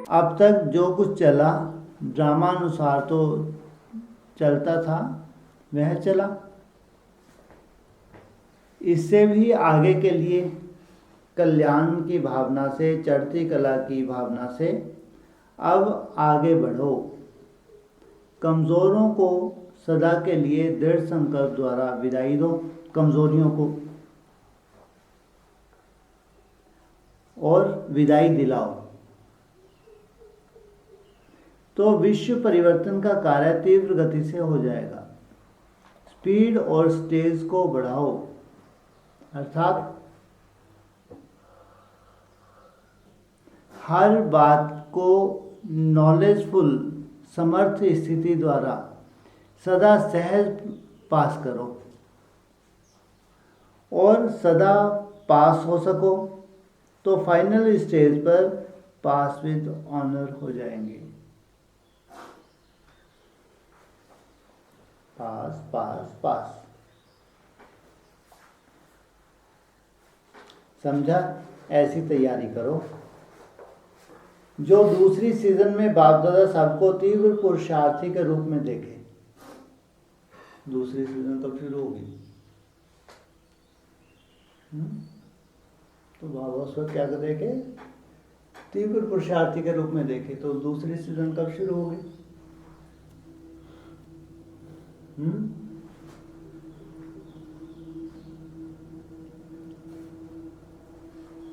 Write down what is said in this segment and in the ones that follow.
अब तक जो कुछ चला ड्रामानुसार तो चलता था वह चला। इससे भी आगे के लिए कल्याण की भावना से, चढ़ती कला की भावना से अब आगे बढ़ो। कमज़ोरों को सदा के लिए दृढ़ संकल्प द्वारा विदाई दो, कमज़ोरियों को, और विदाई दिलाओ। तो विश्व परिवर्तन का कार्य तीव्र गति से हो जाएगा। स्पीड और स्टेज को बढ़ाओ, अर्थात हर बात को नॉलेजफुल समर्थ स्थिति द्वारा सदा सहज पास करो और सदा पास हो सको तो फाइनल स्टेज पर पास विद ऑनर हो जाएंगे। पास पास पास, समझा? ऐसी तैयारी करो। जो दूसरी सीजन में बाप दादा सबको तीव्र पुरुषार्थी के रूप में देखे। दूसरी सीजन कब शुरू होगी? तो बाबा उस वक्त क्या देखे? तीव्र पुरुषार्थी के रूप में देखे। तो दूसरी सीजन कब शुरू होगी?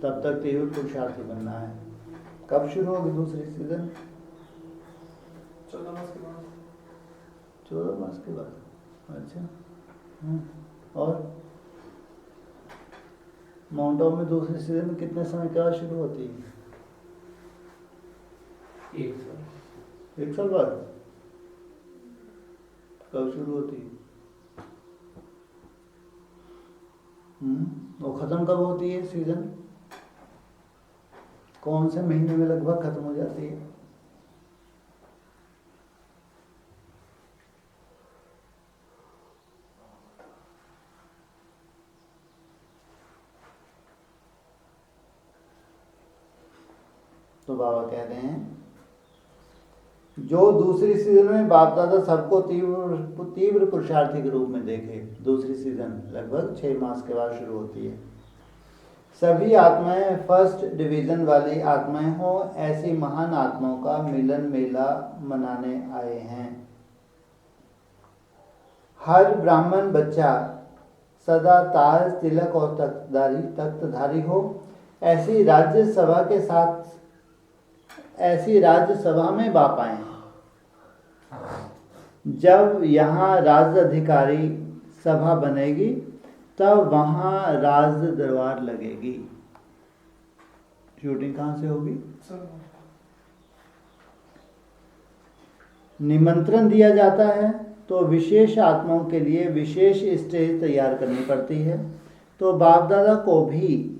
तब तक तीव्र पुरुषार्थी बनना है। कब शुरू होगी दूसरी सीजन? 14 मास के बाद। 14 मास के बाद। अच्छा। और माउंट आबू में दूसरी सीजन में कितने समय के बाद शुरू होती है? 1 साल। 1 साल बाद? कब शुरू होती है? वो खत्म कब होती है सीजन? कौन से महीने में लगभग खत्म हो जाती है? तो बाबा कह रहे हैं जो दूसरी सीजन में बाप दादा सबको तीव्र पुरुषार्थी के रूप में देखे। दूसरी सीजन लगभग 6 मास के बाद शुरू होती है। सभी आत्माएं फर्स्ट डिवीजन वाली आत्माएं हो, ऐसी महान आत्माओं का मिलन मेला मनाने आए हैं। हर ब्राह्मण बच्चा सदा ताज तिलक और तख्तधारी हो, ऐसी राज्यसभा के साथ, ऐसी राज्यसभा में बाप आए हैं। जब यहाँ राज्य अधिकारी सभा बनेगी तब वहाँ राज दरबार लगेगी। शूटिंग कहाँ से होगी? निमंत्रण दिया जाता है तो विशेष आत्माओं के लिए विशेष स्टेज तैयार करनी पड़ती है। तो बाप दादा को भी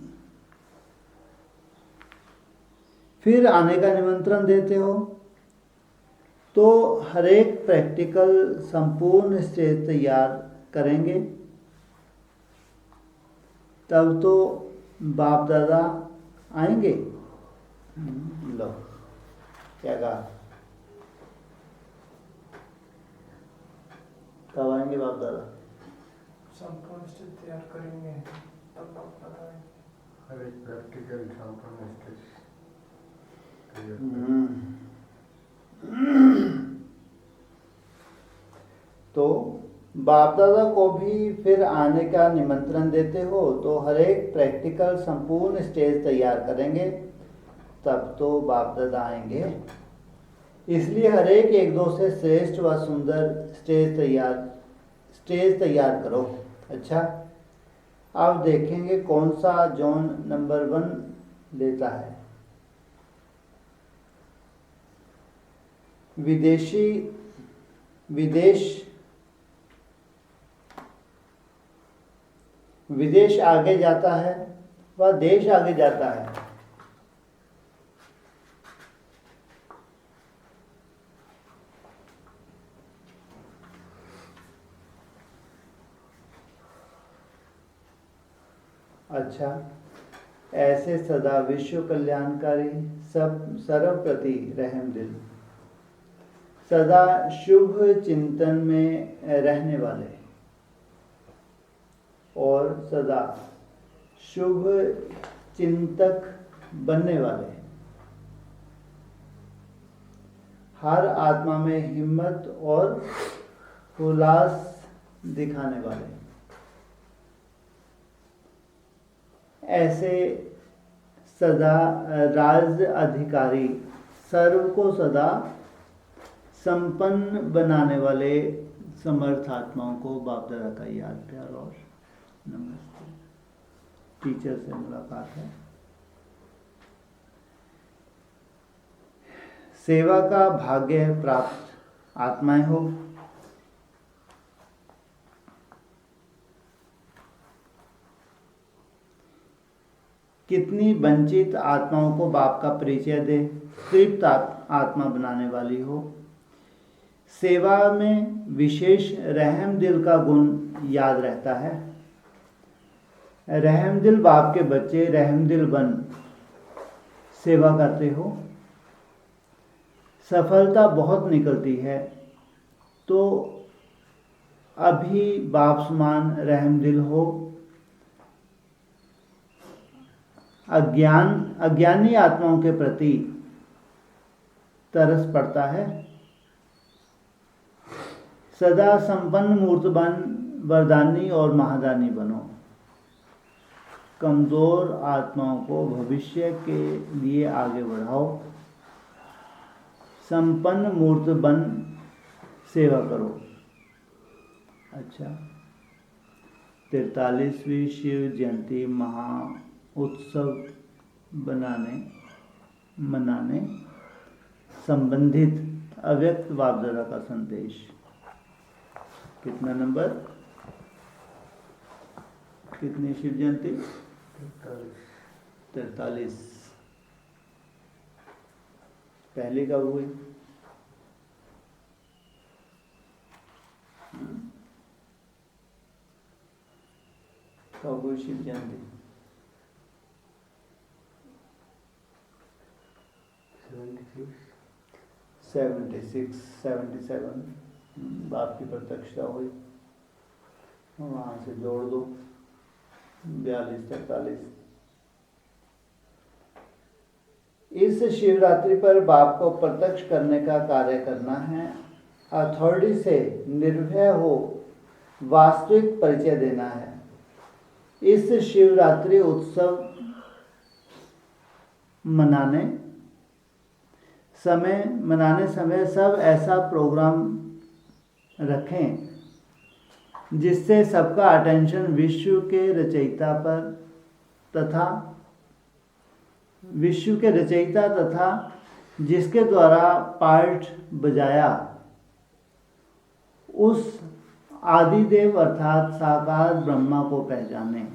फिर आने का निमंत्रण देते हो तो हर एक प्रैक्टिकल संपूर्ण स्टेज तैयार करेंगे, तब तो बाप दादा आएंगे। लो क्या कहा? कब आएंगे बाप दादा? संपूर्ण स्टेज तैयार करेंगे तब बाप दादा आएंगे। हर एक प्रैक्टिकल संपूर्ण स्टेज। तो बाप दादा को भी फिर आने का निमंत्रण देते हो तो हर एक प्रैक्टिकल संपूर्ण स्टेज तैयार करेंगे, तब तो बाप दादा आएंगे। इसलिए हर एक दो से श्रेष्ठ व सुंदर स्टेज तैयार करो। अच्छा, अब देखेंगे कौन सा जोन नंबर 1 लेता है। विदेश आगे जाता है व देश आगे जाता है। अच्छा, ऐसे सदा विश्व कल्याणकारी सब सर्व प्रति रहम दिल, सदा शुभ चिंतन में रहने वाले और सदा शुभ चिंतक बनने वाले, हर आत्मा में हिम्मत और उल्लास दिखाने वाले, ऐसे सदा राज अधिकारी, सर्व को सदा संपन्न बनाने वाले समर्थ आत्माओं को बाप दादा का याद प्यार और नमस्ते। टीचर से मुलाकात है। सेवा का भाग्य प्राप्त आत्माएं हो, कितनी वंचित आत्माओं को बाप का परिचय दे, तृप्त आत्मा बनाने वाली हो, सेवा में विशेष रहम दिल का गुण याद रहता है। रहम दिल बाप के बच्चे रहम दिल बन सेवा करते हो, सफलता बहुत निकलती है, तो अभी बाप समान रहम दिल हो। अज्ञानी आत्माओं के प्रति तरस पड़ता है। सदा संपन्न मूर्तबान वरदानी और महादानी बनो, कमजोर आत्माओं को भविष्य के लिए आगे बढ़ाओ, संपन्न मूर्त बन सेवा करो। अच्छा, 43वीं शिव जयंती महा उत्सव मनाने संबंधित अव्यक्त बाप दादा का संदेश। कितना नंबर? कितनी शिव जयंती? 43। पहली कब हुई? कब हुई शिव जयंती? 77 बाप की प्रत्यक्षता हुई, वहां से जोड़ दो 42 43। इस शिवरात्रि पर बाप को प्रत्यक्ष करने का कार्य करना है। अथॉरिटी से निर्भय हो वास्तविक परिचय देना है। इस शिवरात्रि उत्सव मनाने समय सब ऐसा प्रोग्राम रखें जिससे सबका अटेंशन विश्व के रचयिता तथा जिसके द्वारा पार्ट बजाया उस आदिदेव अर्थात साकार ब्रह्मा को पहचाने।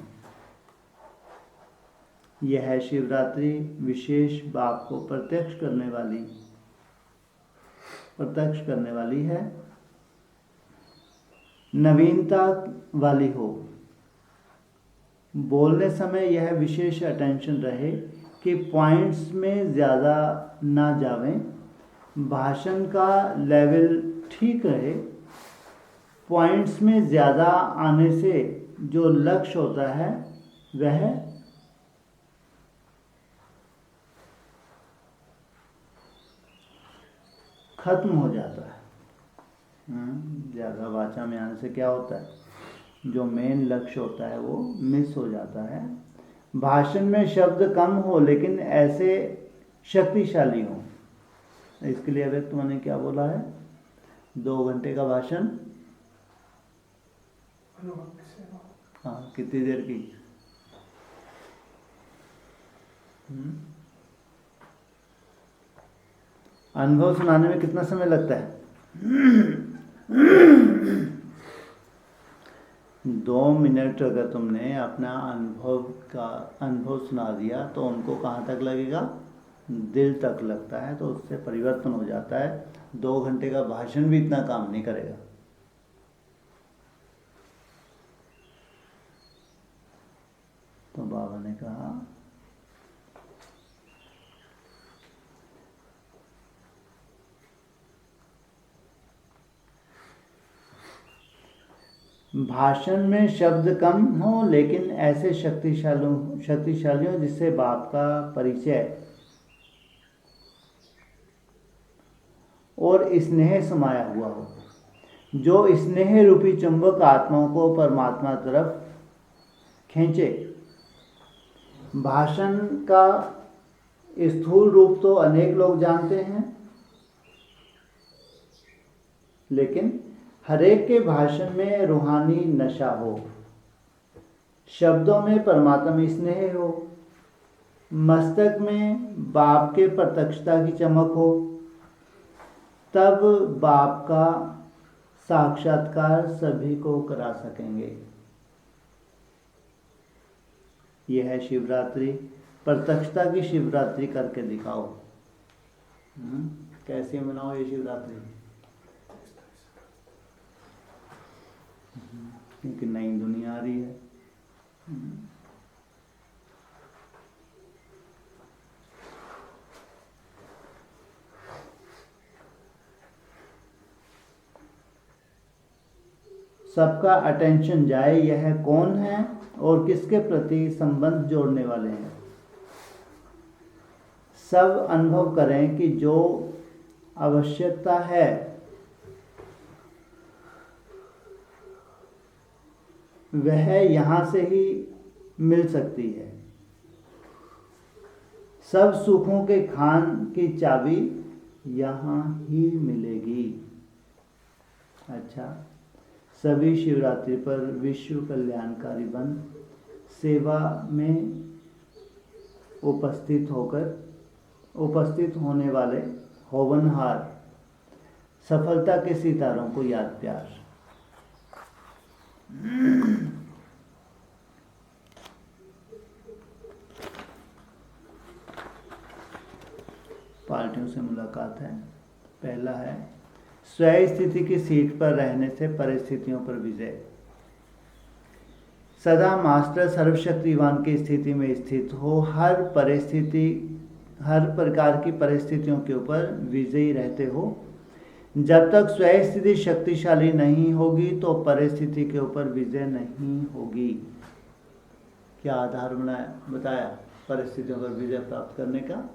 यह शिवरात्रि विशेष बाप को प्रत्यक्ष करने वाली है, नवीनता वाली हो। बोलने समय यह विशेष अटेंशन रहे कि पॉइंट्स में ज़्यादा ना जावें, भाषण का लेवल ठीक रहे। पॉइंट्स में ज़्यादा आने से जो लक्ष्य होता है वह खत्म हो जाता है। ज़्यादा वाचा में आने से क्या होता है, जो मेन लक्ष्य होता है वो मिस हो जाता है। भाषण में शब्द कम हो लेकिन ऐसे शक्तिशाली हो। इसके लिए अभी तुमने क्या बोला है, 2 घंटे का भाषण। हाँ, कितनी देर की? अनुभव सुनाने में कितना समय लगता है? 2 मिनट अगर तुमने अपना अनुभव सुना दिया तो उनको कहाँ तक लगेगा? दिल तक लगता है, तो उससे परिवर्तन हो जाता है। 2 घंटे का भाषण भी इतना काम नहीं करेगा। तो बाबा ने कहा भाषण में शब्द कम हो लेकिन ऐसे शक्तिशालियों जिससे बाप का परिचय और स्नेह समाया हुआ हो, जो स्नेह रूपी चुंबक आत्माओं को परमात्मा तरफ खींचे। भाषण का स्थूल रूप तो अनेक लोग जानते हैं, लेकिन हरेक के भाषण में रूहानी नशा हो, शब्दों में परमात्मा स्नेह हो, मस्तक में बाप के प्रत्यक्षता की चमक हो, तब बाप का साक्षात्कार सभी को करा सकेंगे। यह है शिवरात्रि। प्रत्यक्षता की शिवरात्रि करके दिखाओ। कैसे मनाओ ये शिवरात्रि? क्योंकि नई दुनिया आ रही है। सबका अटेंशन जाए, यह कौन है और किसके प्रति संबंध जोड़ने वाले हैं। सब अनुभव करें कि जो आवश्यकता है वह यहाँ से ही मिल सकती है। सब सुखों के खान की चाबी यहाँ ही मिलेगी। अच्छा, सभी शिवरात्रि पर विश्व कल्याणकारी बन सेवा में उपस्थित होने वाले होवनहार सफलता के सितारों को याद प्यार। पार्टियों से मुलाकात है। पहला है स्वयं स्थिति की सीट पर रहने से परिस्थितियों पर विजय। सदा मास्टर सर्वशक्तिवान की स्थिति में स्थित हो, हर प्रकार की परिस्थितियों के ऊपर विजयी रहते हो। जब तक स्वयं स्थिति शक्तिशाली नहीं होगी तो परिस्थिति के ऊपर विजय नहीं होगी। क्या आधार बताया परिस्थितियों पर विजय प्राप्त करने का?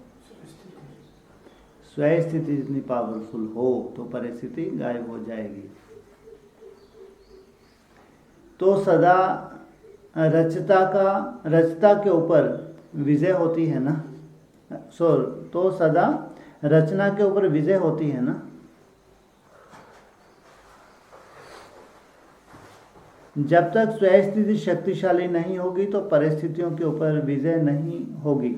स्वयं स्थिति जितनी पावरफुल हो तो परिस्थिति गायब हो जाएगी। तो सदा रचता के ऊपर विजय होती है ना। तो सदा रचना के ऊपर विजय होती है ना। जब तक स्वयं स्थिति शक्तिशाली नहीं होगी तो परिस्थितियों के ऊपर विजय नहीं होगी।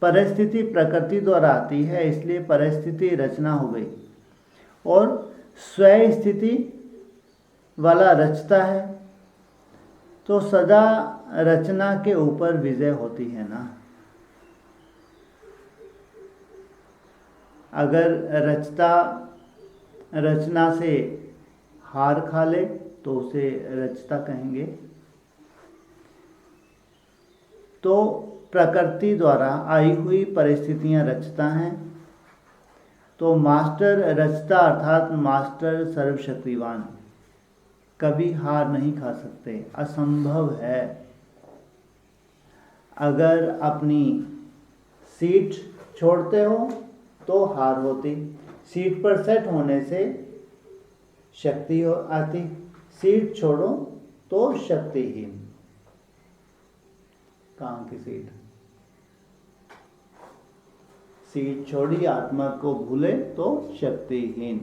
परिस्थिति प्रकृति द्वारा आती है, इसलिए परिस्थिति रचना हो गई और स्वयं स्थिति वाला रचता है, तो सदा रचना के ऊपर विजय होती है ना। अगर रचना से हार खा ले तो उसे रचता कहेंगे। तो प्रकृति द्वारा आई हुई परिस्थितियां रचता हैं, तो मास्टर रचता अर्थात मास्टर सर्वशक्तिवान कभी हार नहीं खा सकते, असंभव है। अगर अपनी सीट छोड़ते हो तो हार होती, सीट पर सेट होने से शक्ति आती, सीट छोड़ो तो शक्तिहीन। कहाँ की सीट? सीट छोड़ी आत्मा को भूले तो शक्तिहीन।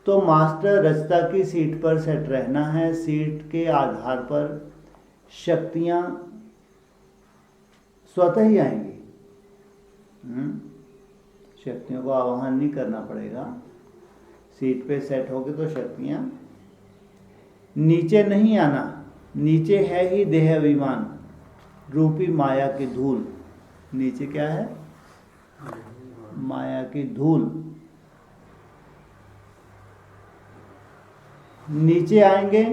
तो मास्टर रचता की सीट पर सेट रहना है। सीट के आधार पर शक्तियां स्वतः ही आएंगी। शक्तियों को आवाहन नहीं करना पड़ेगा। सीट पे सेट होगे तो शक्तियां नीचे नहीं आना। नीचे है ही देह अभिमान रूपी माया की धूल। नीचे क्या है? माया की धूल। नीचे आएंगे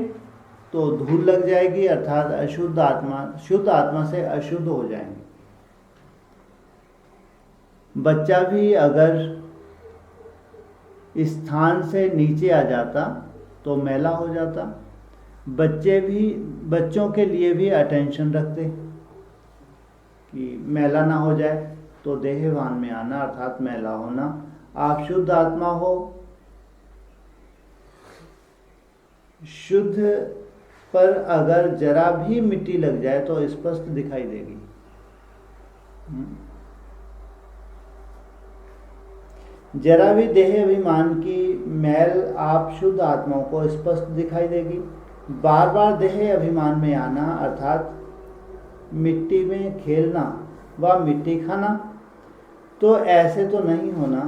तो धूल लग जाएगी, अर्थात अशुद्ध आत्मा शुद्ध आत्मा से अशुद्ध हो जाएंगे। बच्चा भी अगर स्थान से नीचे आ जाता तो मैला हो जाता। बच्चों के लिए भी अटेंशन रखते कि मैला ना हो जाए, तो देहभान में आना अर्थात मैला होना। आप शुद्ध आत्मा हो, शुद्ध पर अगर जरा भी मिट्टी लग जाए तो स्पष्ट दिखाई देगी। जरा भी देह अभिमान की मैल आप शुद्ध आत्माओं को स्पष्ट दिखाई देगी। बार बार देह अभिमान में आना अर्थात मिट्टी में खेलना व मिट्टी खाना, तो ऐसे तो नहीं होना।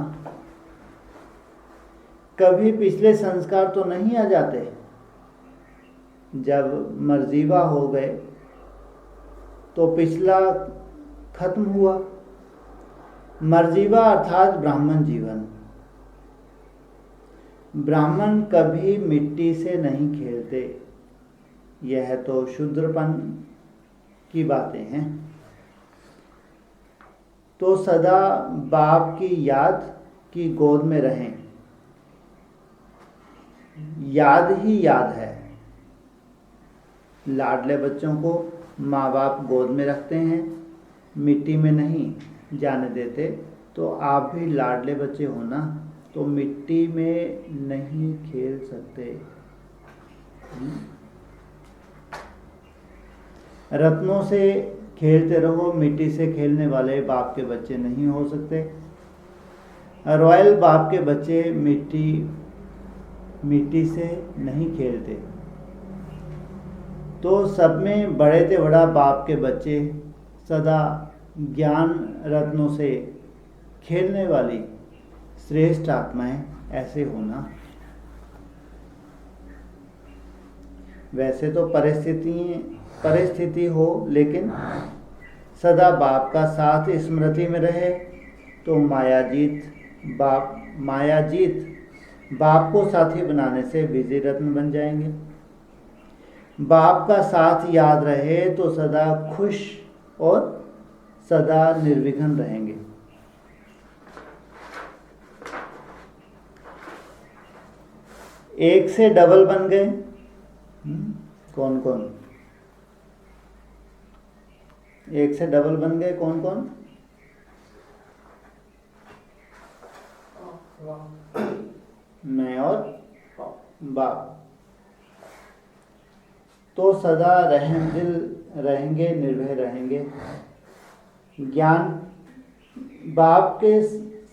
कभी पिछले संस्कार तो नहीं आ जाते। जब मर्जीवा हो गए तो पिछला खत्म हुआ। मर्जीवा अर्थात ब्राह्मण जीवन। ब्राह्मण कभी मिट्टी से नहीं खेलते। यह तो शूद्रपन की बातें हैं। तो सदा बाप की याद की गोद में रहें। याद ही याद है। लाडले बच्चों को माँ बाप गोद में रखते हैं, मिट्टी में नहीं जाने देते। तो आप भी लाडले बच्चे हो ना, तो मिट्टी में नहीं खेल सकते। रत्नों से खेलते रहो, मिट्टी से खेलने वाले बाप के बच्चे नहीं हो सकते। रॉयल बाप के बच्चे मिट्टी से नहीं खेलते। तो सब में बड़े से बड़ा बाप के बच्चे सदा ज्ञान रत्नों से खेलने वाली श्रेष्ठ आत्माएं ऐसे होना। वैसे तो परिस्थिति हो, लेकिन सदा बाप का साथ स्मृति में रहे तो मायाजीत बाप को साथी बनाने से विजय रत्न बन जाएंगे। बाप का साथ याद रहे तो सदा खुश और सदा निर्विघ्न रहेंगे। एक से डबल बन गए। कौन कौन? एक से डबल बन गए कौन कौन? मैं और बाप। तो सदा रहमदिल रहेंगे, निर्भय रहेंगे। ज्ञान बाप के